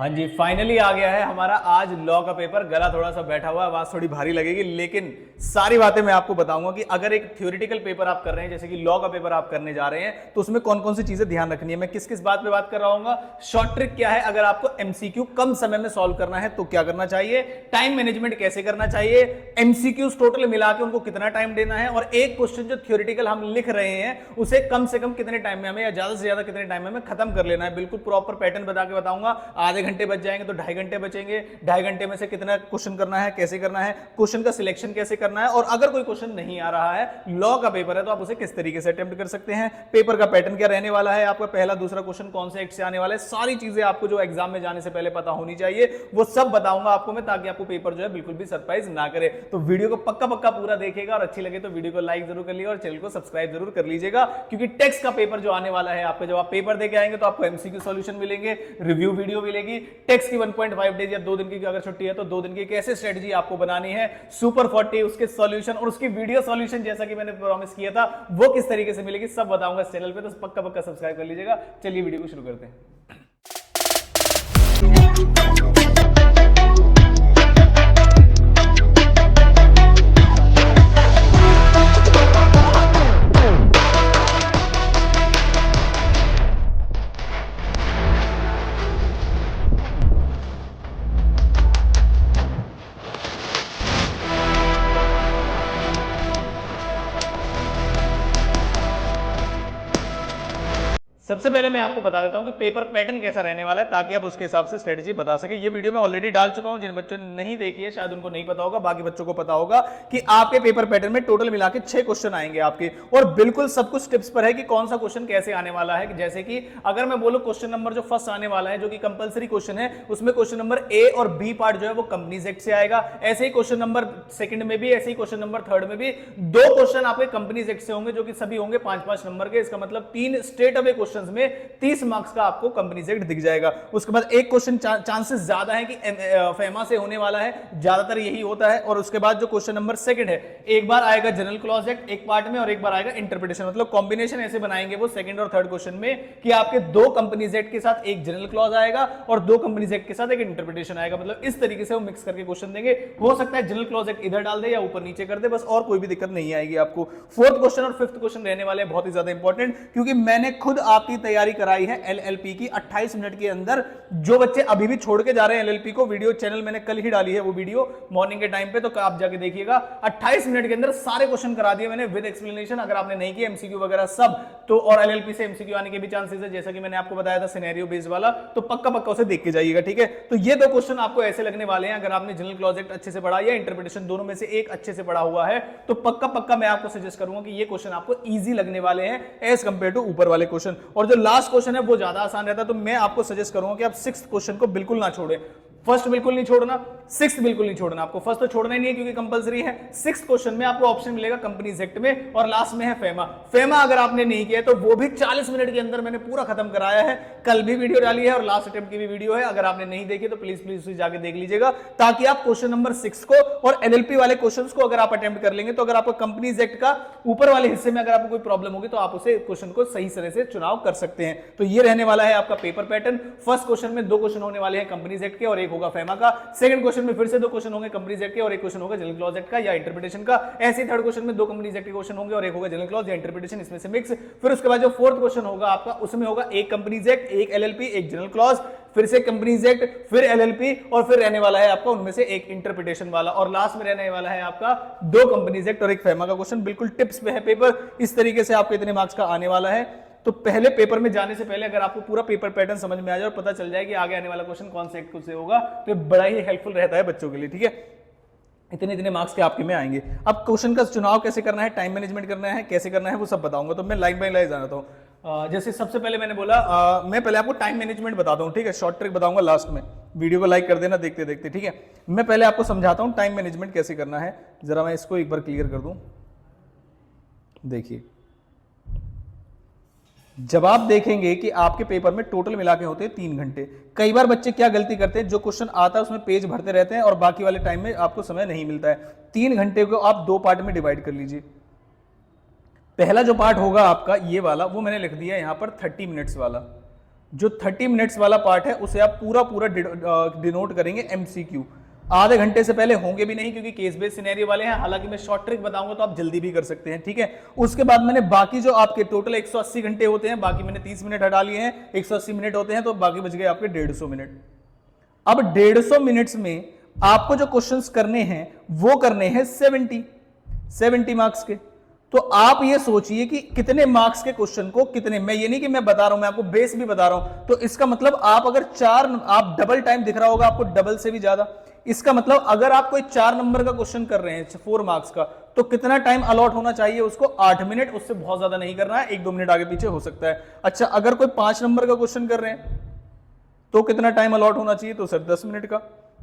हाँ जी, फाइनली आ गया है हमारा आज लॉ का पेपर। गला थोड़ा सा बैठा हुआ है, आवाज थोड़ी भारी लगेगी, लेकिन सारी बातें मैं आपको बताऊंगा कि अगर एक थ्योरेटिकल पेपर आप कर रहे हैं, जैसे कि लॉ का पेपर आप करने जा रहे हैं, तो उसमें कौन कौन सी चीजें ध्यान रखनी है, मैं किस किस बात पे बात कर रहा हूँ। शॉर्ट ट्रिक क्या है, अगर आपको एमसीक्यू कम समय में सॉल्व करना है तो क्या करना चाहिए, टाइम मैनेजमेंट कैसे करना चाहिए, एमसीक्यूज टोटल मिला के उनको कितना टाइम देना है, और एक क्वेश्चन जो थ्योरेटिकल हम लिख रहे हैं उसे कम से कम कितने टाइम में हमें, या ज्यादा से ज्यादा कितने टाइम में हमें खत्म कर लेना है। बिल्कुल प्रॉपर पैटर्न बता के बताऊंगा। आधे घंटे बच जाएंगे तो 2.5 घंटे बचेंगे, 2.5 घंटे में से कितना क्वेश्चन करना है, कैसे करना है, क्वेश्चन का सिलेक्शन कैसे करना है, और अगर कोई क्वेश्चन नहीं आ रहा है, लॉ का पेपर है, तो आप उसे किस तरीके से अटेम्प्ट कर सकते हैं, पेपर का पैटर्न क्या रहने वाला है, आपका पहला दूसरा क्वेश्चन कौन से एक्ट से आने वाला है, सारी चीजें आपको जो एग्जाम में जाने से पहले पता होनी चाहिए वो सब बताऊंगा आपको मैं, ताकि आपको पेपर जो है बिल्कुल भी सरप्राइज ना करे। तो वीडियो को पक्का पक्का पूरा देखिएगा, और अच्छी लगे तो वीडियो को लाइक जरूर कर लीजिएगा और चैनल को सब्सक्राइब जरूर कर लीजिएगा, क्योंकि टेक्स्ट का पेपर जो आने वाला है, आपका जब आप पेपर देके आएंगे तो आपको एमसीक्यू सॉल्यूशन मिलेंगे, रिव्यू वीडियो मिलेगी, टेक्स्ट की 1.5 डेज या 2 दिन की अगर छुट्टी है तो 2 दिन की कैसे स्ट्रेटजी आपको बनानी है, सुपर 40 उसके सॉल्यूशन और उसकी वीडियो सॉल्यूशन जैसा कि मैंने प्रॉमिस किया था वो किस तरीके से मिलेगी, सब बताऊंगा इस चैनल पे। तो पक्का पक्का सब्सक्राइब कर लीजिएगा। चलिए वीडियो को शुरू करते हैं। सबसे पहले मैं आपको बता देता हूं कि पेपर पैटर्न कैसा रहने वाला है, ताकि आप उसके हिसाब से स्ट्रेटजी बता सके। ये वीडियो मैं ऑलरेडी डाल चुका हूं, जिन बच्चों ने नहीं देखी है शायद उनको नहीं पता होगा, बाकी बच्चों को पता होगा कि आपके पेपर पैटर्न में टोटल मिला के 6 क्वेश्चन आएंगे आपके, और बिल्कुल सब कुछ टिप्स पर है कि कौन सा क्वेश्चन कैसे आने वाला है। जैसे कि अगर मैं बोलूं क्वेश्चन नंबर जो फर्स्ट आने वाला है, जो कि कंपलसरी क्वेश्चन है, उसमें क्वेश्चन नंबर ए और बी पार्ट जो है वो कंपनीज एक्ट से आएगा। ऐसे ही क्वेश्चन नंबर सेकंड में भी, ऐसे ही क्वेश्चन नंबर थर्ड में भी 2 क्वेश्चन आपके कंपनीज एक्ट से होंगे, जो कि सभी होंगे 5-5 नंबर के। इसका मतलब 3 स्ट्रेट अवे क्वेश्चंस में 30 मार्क्स का आपको कंपनी सेट दिख जाएगा। उसके बाद एक क्वेश्चन चांसेस ज्यादा है कि फेमा से होने वाला है, ज्यादातर यही होता है। और उसके बाद जो क्वेश्चन नंबर सेकंड है, एक बार आएगा जनरल क्लॉज एक्ट एक पार्ट में और एक बार आएगा इंटरप्रिटेशन। मतलब कॉम्बिनेशन ऐसे बनाएंगे वो सेकंड और थर्ड क्वेश्चन में कि आपके 2 कंपनीज एक्ट के साथ एक जनरल क्लॉज आएगा और 2 कंपनीज एक्ट के साथ एक इंटरप्रिटेशन आएगा। मतलब इस तरीके से वो मिक्स करके क्वेश्चन देंगे। हो सकता है जनरल क्लॉज एक्ट इधर डाल दे या ऊपर नीचे कर दे, बस, और कोई भी दिक्कत नहीं आएगी आपको। फोर्थ क्वेश्चन और फिफ्थ क्वेश्चन रहने वाले बहुत ही ज्यादा इंपॉर्टेंट, क्योंकि मैंने खुद आपकी तैयारी कराई है एलएलपी की 28 मिनट के अंदर। जो बच्चे अभी भी छोड़ के जा रहे हैं एलएलपी को, वीडियो चैनल मैंने कल ही डाली है वो वीडियो मॉर्निंग के टाइम पे, तो आप जाके देखिएगा। 28 मिनट के अंदर सारे क्वेश्चन करा दिए मैंने विद एक्सप्लेनेशन। अगर आपने नहीं किया एमसीक्यू वगैरह सब, तो और एलएलपी से एमसीक्यू आने के भी चांसेस है, जैसा कि मैंने आपको बताया था सिनेरियो बेस्ड वाला, तो पक्का पक्का उसे देख के जाइएगा, ठीक है। तो ये 2 क्वेश्चन आपको ऐसे लगने वाले हैं, अगर आपने जनरल क्लॉज एक्ट अच्छे से पढ़ा या इंटरप्रिटेशन, दोनों में से एक अच्छे से पढ़ा हुआ है, तो पक्का पक्का मैं आपको सजेस्ट करूंगा कि ये क्वेश्चन आपको इजी लगने वाले हैं एज कंपेयर टू ऊपर वाले क्वेश्चन। और जो लास्ट क्वेश्चन है वो ज्यादा आसान रहता है, तो मैं आपको सजेस्ट करूंगा कि आप 6th क्वेश्चन को बिल्कुल ना छोड़ें। फर्स्ट बिल्कुल नहीं छोड़ना, 6th बिल्कुल नहीं छोड़ना। आपको फर्स्ट तो छोड़ना ही नहीं है क्योंकि कंपलसरी है। 6th क्वेश्चन में आपको ऑप्शन मिलेगा कंपनीज एक्ट में, और लास्ट में है फेमा। फेमा अगर आपने नहीं किया तो वो भी 40 मिनट के अंदर मैंने पूरा खत्म कराया है। कल भी वीडियो डाली है और लास्ट अटेम्प्ट की भी वीडियो है। अगर आपने नहीं देखी तो प्लीज प्लीज जाके देख लीजिएगा, ताकि आप क्वेश्चन नंबर 6 को और एलएलपी वाले क्वेश्चन को अगर आप अटेम्प्ट कर लेंगे, तो अगर आपको कंपनीज एक्ट का ऊपर वाले हिस्से में अगर आपको कोई प्रॉब्लम होगी, तो आप उसे क्वेश्चन को सही तरह से चुनाव कर सकते हैं। तो ये रहने वाला है आपका पेपर पैटर्न। फर्स्ट क्वेश्चन में 2 क्वेश्चन होने वाले हैं कंपनीज एक्ट के और एक होगा फेमा का। सेकंड क्वेश्चन में फिर से 2 क्वेश्चन होंगे कंपनीज एक्ट के और एक क्वेश्चन होगा जनरल क्लॉज एक्ट का या इंटरप्रिटेशन का। ऐसे ही थर्ड क्वेश्चन में 2 कंपनीज एक्ट के क्वेश्चन होंगे और एक होगा जनरल क्लॉज या इंटरप्रिटेशन, इसमें से मिक्स। फिर उसके बाद जो फोर्थ क्वेश्चन होगा आपका, उसमें होगा एक कंपनीज एक्ट, एक एलएलपी, एक जनरल क्लॉज, फिर से कंपनीज एक्ट, फिर एलएलपी, और फिर रहने वाला है आपका उनमें से एक इंटरप्रिटेशन वाला, और लास्ट में रहने वाला है आपका 2 कंपनीज एक्ट और एक फेमा का क्वेश्चन। बिल्कुल टिप्स पे है पेपर, इस तरीके से आपके इतने मार्क्स का आने वाला है। तो पहले पेपर में जाने से पहले अगर आपको पूरा पेपर पैटर्न समझ में आ जाए और पता चल जाए कि आगे आने वाला क्वेश्चन कौन से एक्ट से होगा, तो बड़ा ही हेल्पफुल रहता है बच्चों के लिए, ठीक है। इतने इतने मार्क्स के आपके में आएंगे। अब क्वेश्चन का चुनाव कैसे करना है, टाइम मैनेजमेंट करना है, कैसे करना है, वो सब बताऊंगा। तो मैं लाइन बाय लाइन जाना हूं। जैसे सबसे पहले मैंने बोला, मैं पहले आपको टाइम मैनेजमेंट बताता हूं, ठीक है। शॉर्ट ट्रिक बताऊंगा लास्ट में। वीडियो को लाइक कर देना देखते देखते, ठीक है। मैं पहले आपको समझाता हूं टाइम मैनेजमेंट कैसे करना है। जरा मैं इसको एक बार क्लियर कर दूं। देखिए, जब आप देखेंगे कि आपके पेपर में टोटल मिला के होते हैं 3 घंटे, कई बार बच्चे क्या गलती करते हैं, जो क्वेश्चन आता है उसमें पेज भरते रहते हैं और बाकी वाले टाइम में आपको समय नहीं मिलता है। 3 घंटे को आप 2 पार्ट में डिवाइड कर लीजिए। पहला जो पार्ट होगा आपका ये वाला, वो मैंने लिख दिया यहां पर 30 मिनट्स वाला। जो 30 मिनट्स वाला पार्ट है उसे आप पूरा पूरा डिनोट करेंगे एमसीक्यू। आधे घंटे से पहले होंगे भी नहीं क्योंकि केस बेस्ड सिनेरियो वाले हैं, हालांकि मैं शॉर्ट ट्रिक बताऊंगा तो आप जल्दी भी कर सकते हैं, ठीक है। उसके बाद मैंने बाकी जो आपके टोटल 180 घंटे होते हैं, बाकी मैंने 30 मिनट हटा लिए हैं, 180 मिनट होते हैं, तो बाकी बच गए आपके 150 मिनट। अब 150 मिनट्स में आपको जो क्वेश्चंस करने हैं वो करने हैं 70 मार्क्स के। तो आप ये सोचिए कि कितने मार्क्स के क्वेश्चन को कितने, मैं ये नहीं कि मैं बता रहा हूं, मैं आपको बेस भी बता रहा हूं। तो इसका मतलब आप अगर आप डबल टाइम दिख रहा होगा आपको, डबल से भी ज्यादा। इसका मतलब अगर आप कोई 4 नंबर का क्वेश्चन कर रहे हैं 4 मार्क्स का, तो कितना टाइम अलॉट होना चाहिए उसको? 8 मिनट, उससे बहुत ज्यादा नहीं करना है, 1-2 मिनट आगे पीछे हो सकता है। अच्छा, अगर कोई 5 नंबर का क्वेश्चन कर रहे हैं तो कितना टाइम अलॉट होना चाहिए? तो सर 10 मिनट का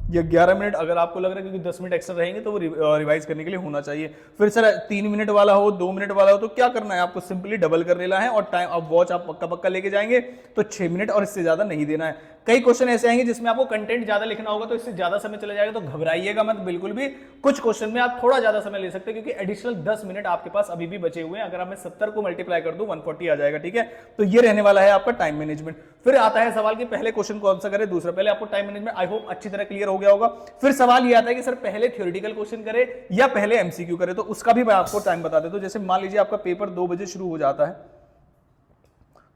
या 11 मिनट, अगर आपको लग रहा है क्योंकि 10 मिनट एक्स्ट्रा रहेंगे तो वो रिवाइज करने के लिए होना चाहिए। फिर सर 3 मिनट वाला हो, 2 मिनट वाला हो, तो क्या करना है आपको? सिंपली डबल कर लेना है और टाइम, अब वॉच आप पक्का पक्का लेके जाएंगे तो 6 मिनट और इससे ज्यादा नहीं देना है। कई क्वेश्चन ऐसे आएंगे जिसमें आपको कंटेंट ज्यादा लिखना होगा तो इससे ज्यादा समय चला जाएगा, तो घबराइएगा मत बिल्कुल भी। कुछ क्वेश्चन में आप थोड़ा ज्यादा समय ले सकते हैं क्योंकि एडिशनल 10 मिनट आपके पास अभी भी बचे हुए हैं। अगर मैं 70 को मल्टीप्लाई कर दूं 140 आ जाएगा, ठीक है। तो ये रहने वाला है आपका टाइम मैनेजमेंट। फिर आता है सवाल कि पहले क्वेश्चन कौन सा करें, दूसरा। पहले आपको टाइम मैनेजमेंट आई होप अच्छी तरह क्लियर हो गया होगा। फिर सवाल ये आता है कि सर पहले थ्योरेटिकल क्वेश्चन करे या पहले एमसीक्यू करे, तो उसका भी मैं आपको टाइम बता देता हूं। जैसे मान लीजिए आपका पेपर 2 बजे शुरू हो जाता है,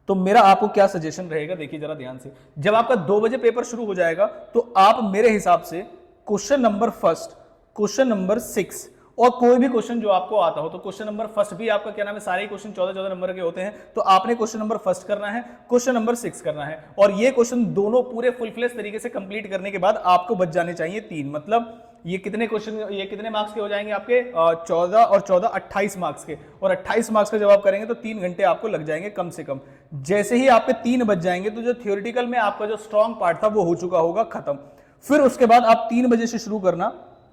तो मेरा आपको क्या सजेशन रहेगा, देखिए जरा ध्यान से। जब आपका 2 बजे पेपर शुरू हो जाएगा तो आप मेरे हिसाब से question number first, question number 6 और कोई भी क्वेश्चन जो आपको आता हो, तो क्वेश्चन नंबर फर्स्ट भी आपका क्या नाम है, सारे क्वेश्चन 14-14 नंबर के होते हैं, तो आपने क्वेश्चन नंबर फर्स्ट करना है, क्वेश्चन नंबर 6 करना है। और ये क्वेश्चन दोनों पूरे फुल फ्लेश तरीके से कंप्लीट करने के बाद आपको बच जाने चाहिए 3। मतलब ये कितने क्वेश्चन, ये कितने मार्क्स के हो जाएंगे आपके? 14 और 14 28 मार्क्स के। और 28 मार्क्स का जवाब करेंगे तो 3 घंटे आपको लग जाएंगे कम से कम। जैसे ही आपके 3 बज जाएंगे तो जो थ्योरेटिकल में आपका जो स्ट्रॉन्ग पार्ट था वो हो चुका होगा खत्म। फिर उसके बाद आप 3 बजे से शुरू करना,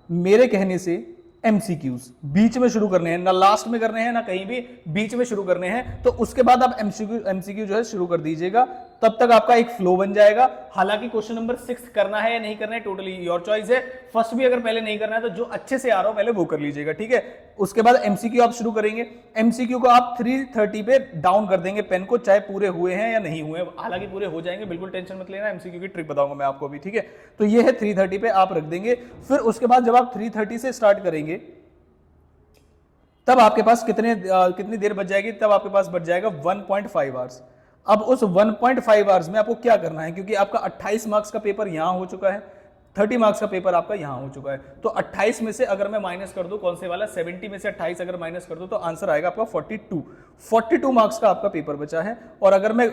मेरे कहने से एमसीक्यूज बीच में शुरू करने हैं, ना लास्ट में करने हैं ना कहीं भी, बीच में शुरू करने हैं। तो उसके बाद आप एमसीक्यू जो है शुरू कर दीजिएगा, तब तक आपका एक फ्लो बन जाएगा। हालांकि क्वेश्चन नंबर 6 करना है या नहीं करना है टोटली योर चॉइस है। फर्स्ट भी अगर पहले नहीं करना है तो जो अच्छे से आ रहा हो पहले वो कर लीजिएगा, ठीक है। उसके बाद एमसीक्यू आप शुरू करेंगे। एमसीक्यू को आप 330 पे डाउन कर देंगे पेन को, चाहे पूरे हुए हैं या नहीं हुए। हालांकि पूरे हो जाएंगे, बिल्कुल टेंशन मत लेना, एमसीक्यू की ट्रिक बताऊंगा मैं आपको अभी, ठीक है। तो ये है 330 पे आप रख देंगे। फिर उसके बाद जब आप 330 से स्टार्ट करेंगे तब आपके पास कितनी देर बच जाएगी? तब आपके पास बच जाएगा 1.5 आवर्स। अब उस 1.5 आवर्स में आपको क्या करना है, क्योंकि आपका 28 मार्क्स का पेपर यहां हो चुका है, 30 मार्क्स का पेपर आपका यहां हो चुका है, तो 28 में से अगर मैं माइनस कर दूं, कौन से वाला 70 में से 28 अगर माइनस कर दूं तो आंसर आएगा आपका 42 मार्क्स का आपका पेपर बचा है। और अगर मैं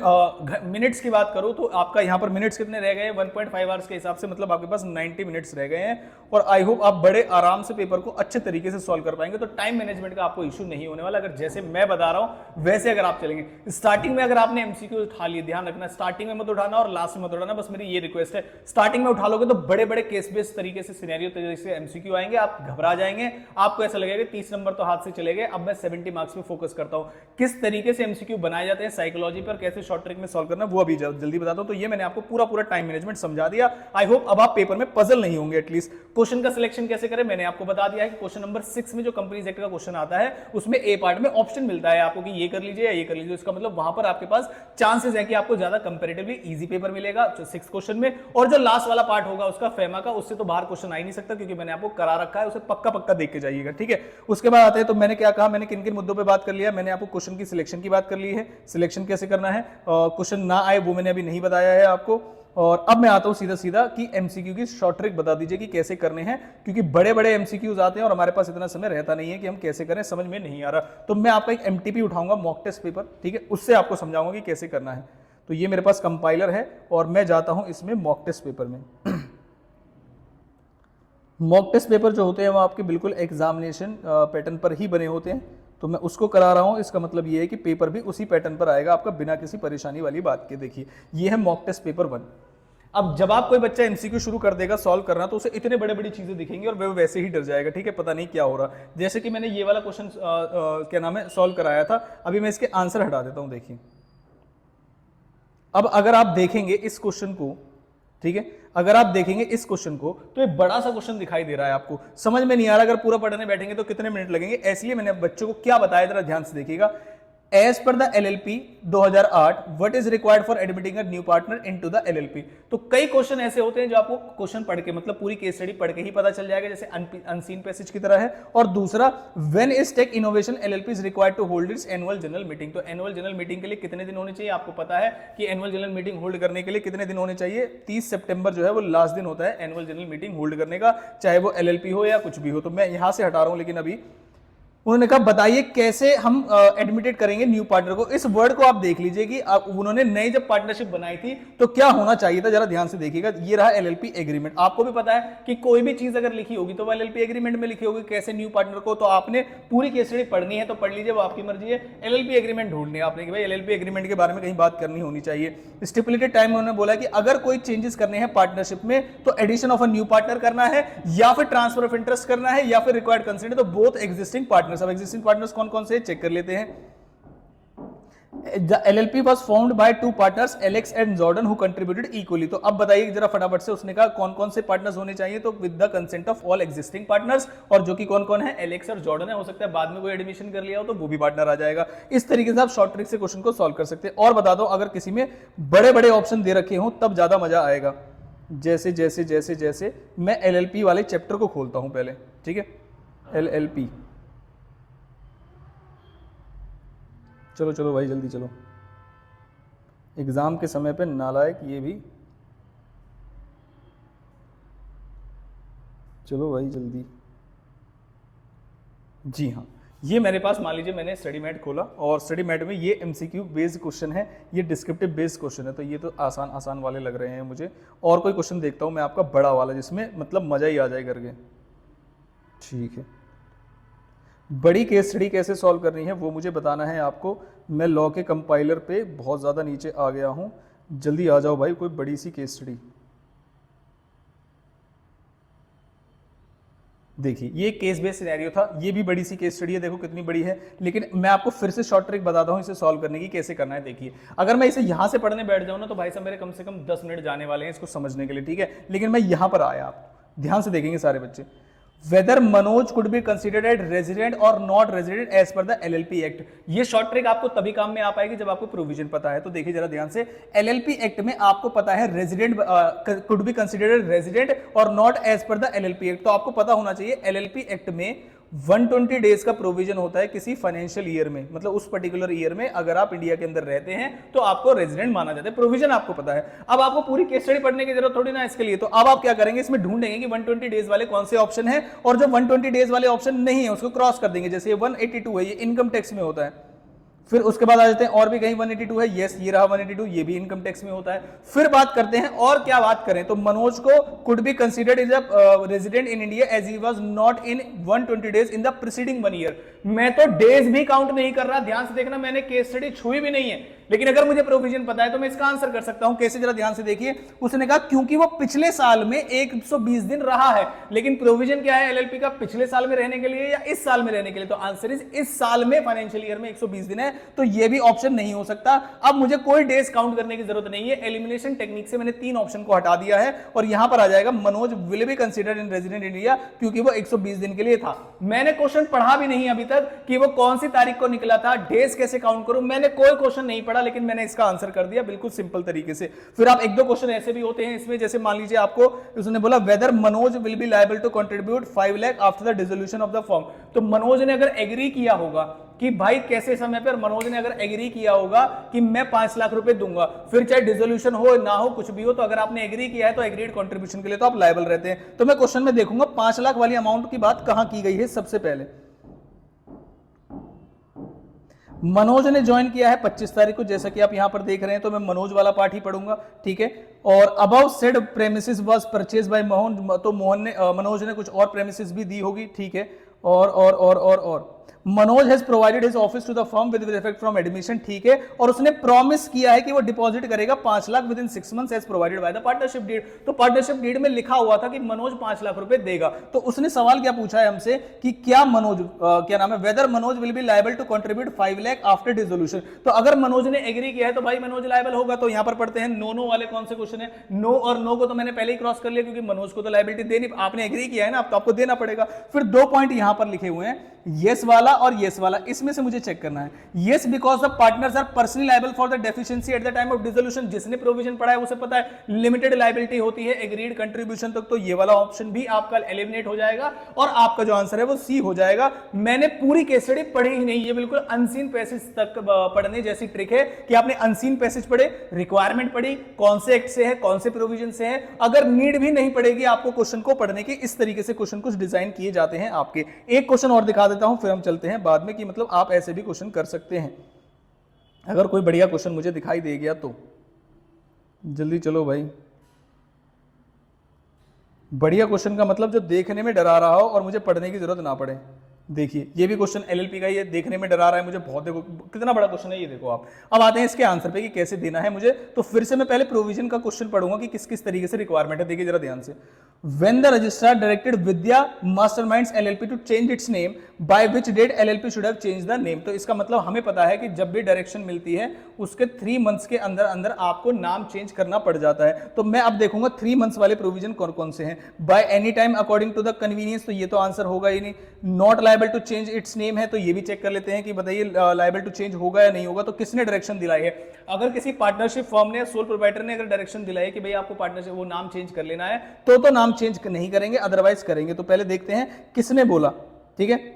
मिनट्स की बात करूं तो आपका यहां पर मिनट्स कितने रह गए हैं? 1.5 आवर्स के हिसाब से, मतलब आपके पास 90 मिनट्स रह गए हैं। और आई होप आप बड़े आराम से पेपर को अच्छे तरीके से सॉल्व कर पाएंगे। तो टाइम मैनेजमेंट का आपको इशू नहीं होने वाला, अगर जैसे मैं बता रहा हूं वैसे अगर आप चलेंगे। स्टार्टिंग में अगर आपने एमसीक्यू उठा लिए, ध्यान रखना स्टार्टिंग में मत उठाना और लास्ट में मत उठाना, बस मेरी ये रिक्वेस्ट है। स्टार्टिंग में उठा लोगे तो बड़े बड़े केस बेस्ड तरीके से सिनेरियो तरीके से एमसीक्यू आएंगे, आप घबरा जाएंगे, आपको ऐसा लगेगा 30 नंबर तो हाथ से चले गए। अब मैं 70 मार्क्स पे फोकस करता हूं। किस तरीके से एमसीक्यू बनाए जाते हैं साइकोलॉजी पर, कैसे शॉर्ट ट्रिक में सॉल्व करना, वो अभी जल्दी बताता हूं। तो ये मैंने आपको पूरा टाइम मैनेजमेंट समझा दिया। आई होप अब आप पेपर में पजल नहीं होंगे। एटलीस्ट क्वेश्चन का सिलेक्शन कैसे करें मैंने आपको बता दिया है कि क्वेश्चन नंबर 6 में जो कंपनीज एक्ट का क्वेश्चन आता है उसमें ए पार्ट में ऑप्शन मिलता है आपको कि ये कर लीजिए या ये कर लीजिए। इसका मतलब वहां पर आपके पास चांसेस है कि आपको ज्यादा कंपैरेटिवली इजी पेपर मिलेगा 6 क्वेश्चन में। और जो लास्ट वाला पार्ट होगा उसका फेमा का, उससे तो बाहर क्वेश्चन आ ही नहीं सकता क्योंकि मैंने आपको करा रखा है, उसे पक्का देख के जाइएगा, ठीक है। उसके बाद आते हैं तो मैंने क्या कहा, मैंने किन किन मुद्दों पे बात कर लिया। मैंने आपको क्वेश्चन की सिलेक्शन की बात कर ली है, सिलेक्शन कैसे करना है, क्वेश्चन ना आए वो मैंने अभी नहीं बताया है आपको। और अब मैं आता हूं सीधा कि एमसीक्यू की शॉर्ट ट्रिक बता दीजिए कि कैसे करने हैं, क्योंकि बड़े एमसीक्यूज आते हैं और हमारे पास इतना समय रहता नहीं है कि हम कैसे करें, समझ में नहीं आ रहा। तो मैं आपका एक एमटीपी उठाऊंगा, मॉक टेस्ट पेपर, ठीक है, उससे आपको समझाऊंगा कि कैसे करना है। तो ये मेरे पास कंपाइलर है और मैं जाता हूं इसमें मॉक टेस्ट पेपर में। मॉक टेस्ट पेपर जो होते हैं वो आपके बिल्कुल एग्जामिनेशन पैटर्न पर ही बने होते हैं, तो मैं उसको करा रहा हूं। इसका मतलब ये है कि पेपर भी उसी पैटर्न पर आएगा आपका, बिना किसी परेशानी वाली बात के। देखिए ये है मॉक टेस्ट पेपर 1। अब जब आप कोई बच्चा एमसीक्यू शुरू कर देगा सॉल्व करना तो उसे इतने बड़ी चीजें दिखेंगी और वो वैसे ही डर जाएगा, ठीक है, पता नहीं क्या हो रहा। जैसे कि मैंने ये वाला क्वेश्चन क्या नाम है सॉल्व कराया था, अभी मैं इसके आंसर हटा देता हूं। देखिए अब अगर आप देखेंगे इस क्वेश्चन को, ठीक है, अगर आप देखेंगे इस क्वेश्चन को तो एक बड़ा सा क्वेश्चन दिखाई दे रहा है, आपको समझ में नहीं आ रहा। अगर पूरा पढ़ने बैठेंगे तो कितने मिनट लगेंगे, इसलिए मैंने बच्चों को क्या बताया जरा ध्यान से देखिएगा। As per the LLP 2008 what is required for admitting a new partner into the LLP। तो कई क्वेश्चन ऐसे होते हैं जो आपको क्वेश्चन पढ़ के मतलब पूरी केस स्टडी पढ़ के ही पता चल जाएगा, जैसे अनसीन पैसेज की तरह है। और दूसरा, when is tech innovation LLP is required to hold its annual general meeting. तो एनुअल जनरल मीटिंग के लिए कितने दिन होने चाहिए, आपको पता है कि एनुअल जनरल मीटिंग होल्ड करने के लिए कितने दिन होने चाहिए, 30 सितंबर जो है वो लास्ट दिन होता है एनुअल जनरल मीटिंग होल्ड करने का, चाहे वो LLP हो या कुछ भी हो। तो मैं यहां से हटा रहा हूं, लेकिन अभी उन्होंने कहा बताइए कैसे हम एडमिटेड करेंगे न्यू पार्टनर को। इस वर्ड को आप देख लीजिए कि उन्होंने नई जब पार्टनरशिप बनाई थी तो क्या होना चाहिए था, जरा ध्यान से देखिएगा। ये रहा LLP एग्रीमेंट। आपको भी पता है कि कोई भी चीज अगर लिखी होगी तो वो LLP एग्रीमेंट में लिखी होगी कैसे न्यू पार्टनर को, तो आपने पूरी केस स्टडी पढ़नी है तो पढ़ लीजिए, वो आपकी मर्जी है। LLP एग्रीमेंट ढूंढनी है आपने कि भाई LLP एग्रीमेंट के बारे में कहीं बात करनी होनी चाहिए। स्टिपुलेटेड टाइम में उन्होंने बोला कि अगर कोई चेंजेस करने हैं पार्टनरशिप में तो addition of a new partner करना है या फिर ट्रांसफर ऑफ इंटरेस्ट करना है या फिर रिक्वायर्ड कंसेंट, तो बोथ एग्जिस्टिंग पार्टनर्स। अब एग्जिस्टिंग पार्टनर्स कौन कौन से चेक कर लेते हैं। The LLP was formed by two partners Alex and Jordan who contributed equally। तो अब बताइए जरा फटाफट से, उसने कहा कौन कौन से पार्टनर्स होने चाहिए, तो with the consent of all existing partners, और जो कि कौन कौन है, एलेक्स और जॉर्डन है। हो सकता है बाद में कोई एडमिशन कर लिया हो तो वो भी पार्टनर आ जाएगा। इस तरीके से आप शॉर्ट ट्रिक से क्वेश्चन को सॉल्व कर सकते हैं। और बता दो, अगर किसी में बड़े बड़े ऑप्शन दे रखे हो तब ज्यादा मजा आएगा। जैसे जैसे जैसे जैसे मैं LLP वाले चैप्टर को खोलता हूं पहले, ठीक है। LLP, चलो चलो भाई जल्दी चलो, एग्जाम के समय पे नालायक ये भी, चलो भाई जल्दी। जी हाँ, ये मेरे पास मान लीजिए मैंने स्टडी मैट खोला और स्टडी मैट में ये MCQ बेस्ड क्वेश्चन है, ये डिस्क्रिप्टिव बेस्ड क्वेश्चन है, तो ये तो आसान आसान वाले लग रहे हैं मुझे। और कोई क्वेश्चन देखता हूँ मैं आपका बड़ा वाला जिसमें मतलब मजा ही आ जाए करके। ठीक है, बड़ी केस स्टडी कैसे सॉल्व करनी है वो मुझे बताना है आपको। मैं लॉ के कंपाइलर पे बहुत ज़्यादा नीचे आ गया हूँ, जल्दी आ जाओ भाई कोई बड़ी सी केस स्टडी। देखिए ये केस बेस्ड सिनेरियो था, ये भी बड़ी सी केस स्टडी है, देखो कितनी बड़ी है। लेकिन मैं आपको फिर से शॉर्ट ट्रिक बताता हूँ इसे सॉल्व करने की, कैसे करना है। देखिए अगर मैं इसे यहाँ से पढ़ने बैठ जाऊँ ना तो भाई साहब मेरे कम से कम 10 मिनट जाने वाले हैं इसको समझने के लिए, ठीक है। लेकिन मैं यहाँ पर आया, आप ध्यान से देखेंगे सारे बच्चे। Whether Manoj could be considered as resident or not resident as per the LLP Act। ये शॉर्ट ट्रिक आपको तभी काम में आ पाएगी जब आपको प्रोविजन पता है। तो देखिए जरा ध्यान से, LLP एक्ट में आपको पता है resident could be considered resident or not as per the LLP act. तो आपको पता होना चाहिए LLP एक्ट में 120 डेज का प्रोविजन होता है किसी फाइनेंशियल ईयर में, मतलब उस पर्टिकुलर ईयर में अगर आप इंडिया के अंदर रहते हैं तो आपको रेजिडेंट माना जाता है। प्रोविजन आपको पता है। अब आपको पूरी केस स्टडी पढ़ने की जरूरत थोड़ी ना इसके लिए। तो अब आप क्या करेंगे, इसमें ढूंढेंगे कि 120 डेज वाले कौन से ऑप्शन है, और जो 120 डेज वाले ऑप्शन नहीं है उसको क्रॉस कर देंगे। जैसे 182 है, ये इनकम टैक्स में होता है। फिर उसके बाद आ जाते हैं और भी कहीं 182 है, यस ये रहा 182, ये भी इनकम टैक्स में होता है। फिर बात करते हैं और क्या बात करें, तो मनोज को could be considered is a resident in India as he was not in 120 days in the preceding 1 year. मैं तो डेज भी काउंट नहीं कर रहा, ध्यान से देखना, मैंने केस स्टडी छुई भी नहीं है। लेकिन अगर मुझे प्रोविजन पता है तो मैं इसका आंसर कर सकता हूं। कैसे, जरा ध्यान से देखिए। उसने कहा क्योंकि वो पिछले साल में 120 दिन रहा है। लेकिन प्रोविजन क्या है LLP का, पिछले साल में रहने के लिए या इस साल में रहने के लिए। तो आंसर इज इस साल में फाइनेंशियल ईयर में 120 दिन है, तो ये भी ऑप्शन नहीं हो सकता। अब मुझे कोई डेज काउंट करने की जरूरत नहीं है, एलिमिनेशन टेक्निक से मैंने 3 ऑप्शन को हटा दिया है और यहां पर आ जाएगा Manoj will be considered in resident India, क्योंकि वो 120 दिन के लिए था। मैंने क्वेश्चन पढ़ा भी नहीं अभी तक कि वो कौन सी तारीख को निकला था, डेज कैसे काउंट करूं, मैंने कोई क्वेश्चन नहीं पढ़ा, लेकिन मैंने इसका आंसर कर दिया बिल्कुल सिंपल तरीके से। फिर आप 1-2 क्वेश्चन ऐसे भी होते हैं इसमें, जैसे मान लीजिए आपको उसने बोला whether Manoj will be liable to contribute 5 lakh after the dissolution of the firm. तो मनोज ने अगर एग्री किया होगा कि भाई कैसे समय पर, मनोज ने अगर एग्री किया होगा कि मैं 5 लाख रुपए दूंगा, फिर चाहे डिसोल्यूशन हो ना हो कुछ भी हो, तो अगर आपने एग्री किया है तो एग्रीड कंट्रीब्यूशन के लिए तो आप लायबल रहते हैं। तो मैं क्वेश्चन में देखूंगा 5 लाख वाली अमाउंट की बात कहां की गई है। सबसे पहले मनोज ने ज्वाइन किया है 25 तारीख को, जैसा कि आप यहां पर देख रहे हैं, तो मैं मनोज वाला पार्ट ही पढ़ूंगा, ठीक है। और above said premises was purchase by Mohan, तो मोहन ने मनोज ने कुछ और प्रेमिसेस भी दी होगी, ठीक है। और Manoj has provided his office to the firm with effect from admission, ठीक है। और उसने प्रॉमिस किया है कि वो डिपॉजिट करेगा 5 lakh within 6 months as provided by the partnership deed. तो पार्टनरशिप डीड में लिखा हुआ था कि मनोज 5 लाख रुपए देगा। तो उसने सवाल क्या पूछा है हमसे कि क्या मनोज क्या नाम है, whether Manoj will be liable to contribute 5 lakh after dissolution. तो अगर मनोज ने एग्री किया है तो भाई मनोज लायबल होगा। तो यहां पर पढ़ते हैं नो वाले कौन से क्वेश्चन है। नो और नो को तो मैंने पहले ही क्रॉस कर लिया, क्योंकि मनोज को तो लायबिलिटी देनी, आपने एग्री किया है ना, अब तो आपको देना पड़ेगा। फिर 2 पॉइंट यहां पर लिखे हुए हैं, यस वाला और यस वाला, इसमें से मुझे चेक करना है। Yes because the partners are personally liable for the deficiency at the time of dissolution, जिसने प्रोविजन पढ़ा है उसे पता है लिमिटेड लायबिलिटी होती है एग्रीड कंट्रीब्यूशन तक, तो ये वाला ऑप्शन भी आपका एलिमिनेट हो जाएगा और आपका जो आंसर है वो सी हो जाएगा। मैंने पूरी केस स्टडी पढ़ी ही नहीं, ये बिल्कुल अनसीन पैसेज तक पढ़ने जैसी ट्रिक है कि आपने अनसीन पैसेज पढ़े, रिक्वायरमेंट पढ़ी, कौन से एक्ट से है, कौन से प्रोविजन से है, अगर नीड भी नहीं पड़ेगी आपको क्वेश्चन को पढ़ने की, इस तरीके से क्वेश्चन कुछ डिजाइन किए जाते हैं आपके। एक क्वेश्चन और दिखा देता हूं फिर हम चलते हैं बाद में, कि मतलब आप ऐसे भी क्वेश्चन कर सकते हैं। अगर कोई बढ़िया क्वेश्चन मुझे दिखाई दे गया तो जल्दी चलो भाई। बढ़िया क्वेश्चन का मतलब जो देखने में डरा रहा हो और मुझे पढ़ने की जरूरत ना पड़े। देखिए ये भी क्वेश्चन एलएलपी का, ये देखने में डरा रहा है मुझे बहुत, देखो कितना बड़ा क्वेश्चन है ये, देखो आप। अब आते हैं इसके आंसर पे कि कैसे देना है मुझे। तो फिर से मैं पहले प्रोविजन का क्वेश्चन पढ़ूंगा कि किस किस तरीके से रिक्वायरमेंट है। देखिए जरा ध्यान से, when the registrar directed Vidya Masterminds LLP to change its name, by which date LLP should have changed the name। तो इसका मतलब हमें पता है कि जब भी डायरेक्शन मिलती है उसके 3 मंथ्स के अंदर अंदर आपको नाम चेंज करना पड़ जाता है। तो मैं अब देखूंगा 3 मंथ्स वाले प्रोविजन कौन कौन से हैं। By any time according to the convenience, तो ये तो आंसर होगा ही नहीं। Not liable to change its name है, तो ये भी चेक कर लेते हैं कि बताइए लायबल टू चेंज होगा या नहीं होगा। तो किसने डायरेक्शन दिलाई है? अगर किसी पार्टनरशिप फर्म ने, सोल प्रोप्राइटर ने अगर डायरेक्शन दिलाई है कि भाई आपको पार्टनरशिप वो नाम चेंज कर लेना है, तो नाम चेंज नहीं करेंगे, अदरवाइज करेंगे। तो पहले देखते हैं किसने बोला, ठीक है।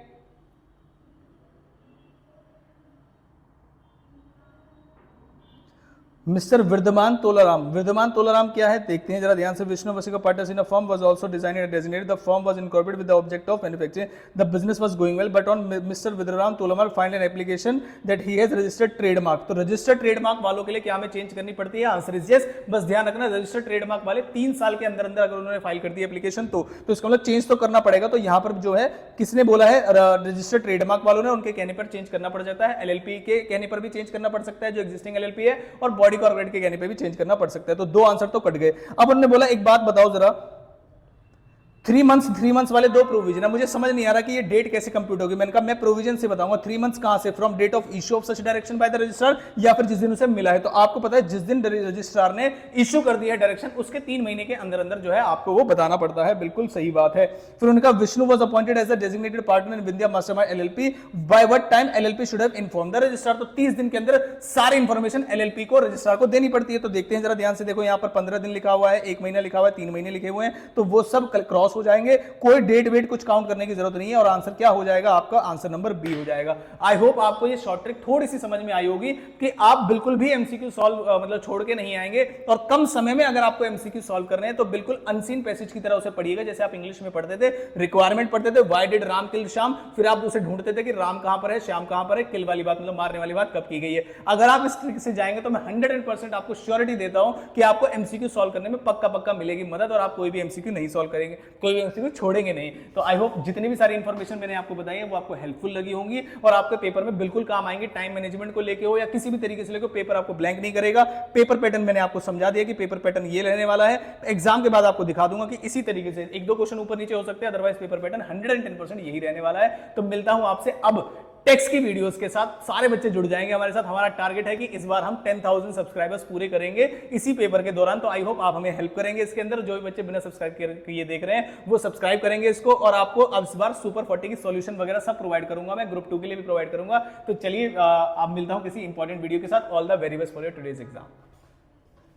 मिस्टर विद्यमान तोलाराम, विद्यमान तोलाराम क्या है देखते हैं जरा ध्यान से। विष्णु वसी का partners in a firm was also designed and designated, the firm was incorporated with the object of manufacturing, the business was going well, but on mister Vidyaram Tolaram find an application that he has registered trademark. तो registered trademark वालों के लिए क्या हमें change करनी पड़ती है? Answer is yes. बस ध्यान रखना रजिस्टर्ड ट्रेडमार्क वाले 3 साल के अंदर अंदर अगर उन्होंने फाइल कर दी एप्लीकेशन तो इसका मतलब चेंज तो करना पड़ेगा। तो यहां पर जो है किसने बोला है? रजिस्टर्ड ट्रेडमार्क वालों ने, उनके कहने पर चेंज करना पड़ जाता है। एलएलपी के कहने पर भी चेंज करना पड़ सकता है जो एग्जिस्टिंग एलएलपी है, और बॉडी कॉर्पोरेट के कहने पर भी चेंज करना पड़ सकता है। तो 2 आंसर तो कट गए। अब उन्होंने बोला एक बात बताओ जरा, 3 मंथ्स वाले 2 प्रोविजन है, मुझे समझ नहीं आ रहा कि ये डेट कैसे कंप्यूट होगी। मैंने कहा मैं प्रोविजन से बताऊंगा। 3 मंथ्स कहां से? From date of issue of such direction by the registrar, या फिर जिस दिन उसे मिला है। तो आपको पता है जिस दिन रजिस्ट्रार ने इश्यू कर दिया है डायरेक्शन, उसके 3 महीने के अंदर अंदर जो है आपको वो बताना पड़ता है। बिल्कुल सही बात है। फिर उनका Vishnu was appointed as a designated partner in Vindhya mastermind LLP, by what time LLP should have inform the registrar. तो 30 दिन के अंदर सारी इंफॉर्मेशन एलएलपी को रजिस्ट्रार को देनी पड़ती है। तो देखते हैं जरा ध्यान से, देखो यहां पर 15 दिन लिखा हुआ है, 1 महीना लिखा हुआ है, 3 महीने लिखे हुए हैं, तो वो सब क्रॉस हो जाएंगे। कोई डेट वेट कुछ काउंट करने की जरूरत नहीं है, और आंसर क्या हो जाएगा आपका? आंसर नंबर बी हो जाएगा। आई होप आपको ये शॉर्ट ट्रिक थोड़ी सी समझ में आई होगी कि आप बिल्कुल भी एमसीक्यू सॉल्व मतलब छोड़ के नहीं आएंगे, और कम समय में अगर आपको एमसीक्यू सॉल्व करने हैं तो बिल्कुल अनसीन पैसेज की तरह उसे पढ़िएगा, जैसे आप इंग्लिश में पढ़ते थे, रिक्वायरमेंट पढ़ते थे, व्हाई डिड राम किल श्याम, फिर आप उसे ढूंढते थे कि राम कहां पर है, श्याम कहां पर है, किल वाली बात मतलब मारने वाली बात कब की गई है। अगर आप इस ट्रिक से जाएंगे तो मैं 100% आपको श्योरिटी देता हूं कि आपको एमसीक्यू सॉल्व करने में पक्का मिलेगी मदद, और आप कोई भी एमसीक्यू नहीं सॉल्व करेंगे, कोई भी एमसीक्यू छोड़ेंगे नहीं। तो आई होप जितनी भी सारी इंफॉर्मेशन मैंने आपको बताई है वो आपको हेल्पफुल लगी होंगी और आपके पेपर में बिल्कुल काम आएंगे। टाइम मैनेजमेंट को लेके हो या किसी भी तरीके से लेके, पेपर आपको ब्लैंक नहीं करेगा। पेपर पैटर्न मैंने आपको समझा दिया कि पेपर पैटर्न ये रहने वाला है। एग्जाम के बाद आपको दिखा दूंगा कि इसी तरीके से 1-2 क्वेश्चन ऊपर नीचे हो सकते हैं, अदरवाइज पेपर पैटर्न 110% यही रहने वाला है। तो मिलता हूं आपसे अब टेक्स्ट की वीडियोस के साथ। सारे बच्चे जुड़ जाएंगे हमारे साथ। हमारा टारगेट है कि इस बार हम 10,000 सब्सक्राइबर्स पूरे करेंगे इसी पेपर के दौरान। तो आई होप आप हमें हेल्प करेंगे इसके अंदर। जो भी बच्चे बिना सब्सक्राइब किए देख रहे हैं वो सब्सक्राइब करेंगे इसको, और आपको अब इस बार सुपर 40 की सॉल्यूशन वगैरह सब प्रोवाइड करूंगा मैं, ग्रुप 2 के लिए भी प्रोवाइड करूंगा। तो चलिए आप मिलता हूं किसी इंपॉर्टेंट वीडियो के साथ। All the very best for your today's exam.